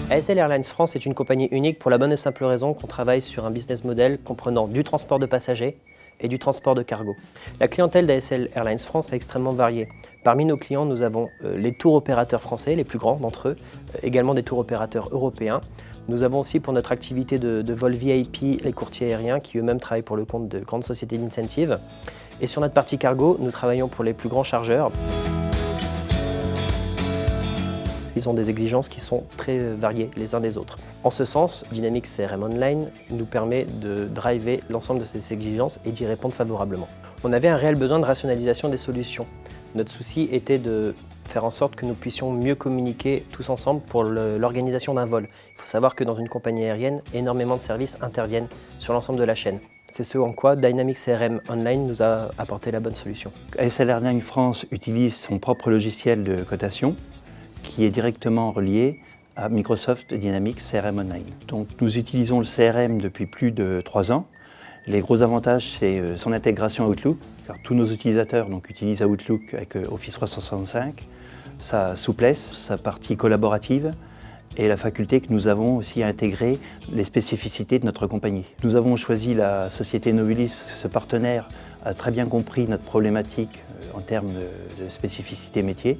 ASL Airlines France est une compagnie unique pour la bonne et simple raison qu'on travaille sur un business model comprenant du transport de passagers et du transport de cargo. La clientèle d'ASL Airlines France est extrêmement variée. Parmi nos clients, nous avons les tours opérateurs français, les plus grands d'entre eux, également des tours opérateurs européens. Nous avons aussi pour notre activité de vol VIP les courtiers aériens qui eux-mêmes travaillent pour le compte de grandes sociétés d'incentive. Et sur notre partie cargo, nous travaillons pour les plus grands chargeurs. Ils ont des exigences qui sont très variées les uns des autres. En ce sens, Dynamics CRM Online nous permet de driver l'ensemble de ces exigences et d'y répondre favorablement. On avait un réel besoin de rationalisation des solutions. Notre souci était de faire en sorte que nous puissions mieux communiquer tous ensemble pour l'organisation d'un vol. Il faut savoir que dans une compagnie aérienne, énormément de services interviennent sur l'ensemble de la chaîne. C'est ce en quoi Dynamics CRM Online nous a apporté la bonne solution. ASL Airlines France utilise son propre logiciel de cotation qui est directement relié à Microsoft Dynamics CRM Online. Donc nous utilisons le CRM depuis plus de 3 ans. Les gros avantages, c'est son intégration à Outlook, car tous nos utilisateurs utilisent Outlook avec Office 365, sa souplesse, sa partie collaborative et la faculté que nous avons aussi à intégrer les spécificités de notre compagnie. Nous avons choisi la société Novulis parce que ce partenaire a très bien compris notre problématique en termes de spécificité métier.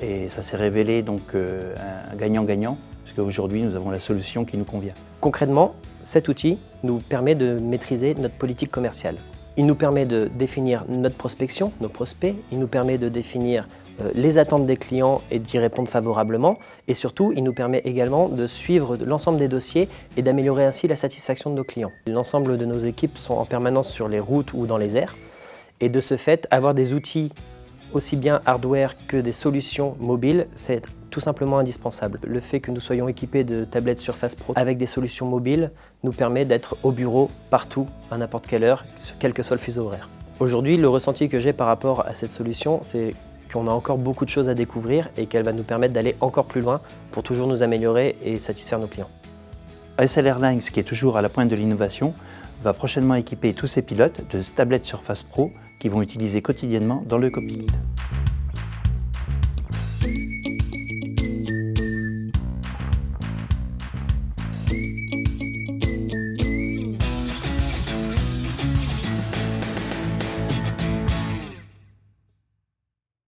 Et ça s'est révélé donc un gagnant-gagnant, parce qu'aujourd'hui nous avons la solution qui nous convient. Concrètement, cet outil nous permet de maîtriser notre politique commerciale. Il nous permet de définir notre prospection, nos prospects, il nous permet de définir les attentes des clients et d'y répondre favorablement. Et surtout, il nous permet également de suivre l'ensemble des dossiers et d'améliorer ainsi la satisfaction de nos clients. L'ensemble de nos équipes sont en permanence sur les routes ou dans les airs. Et de ce fait, avoir des outils aussi bien hardware que des solutions mobiles, c'est tout simplement indispensable. Le fait que nous soyons équipés de tablettes Surface Pro avec des solutions mobiles nous permet d'être au bureau, partout, à n'importe quelle heure, quel que soit le fuseau horaire. Aujourd'hui, le ressenti que j'ai par rapport à cette solution, c'est qu'on a encore beaucoup de choses à découvrir et qu'elle va nous permettre d'aller encore plus loin pour toujours nous améliorer et satisfaire nos clients. ASL Airlines, qui est toujours à la pointe de l'innovation, va prochainement équiper tous ses pilotes de tablettes Surface Pro qu'ils vont utiliser quotidiennement dans le cockpit.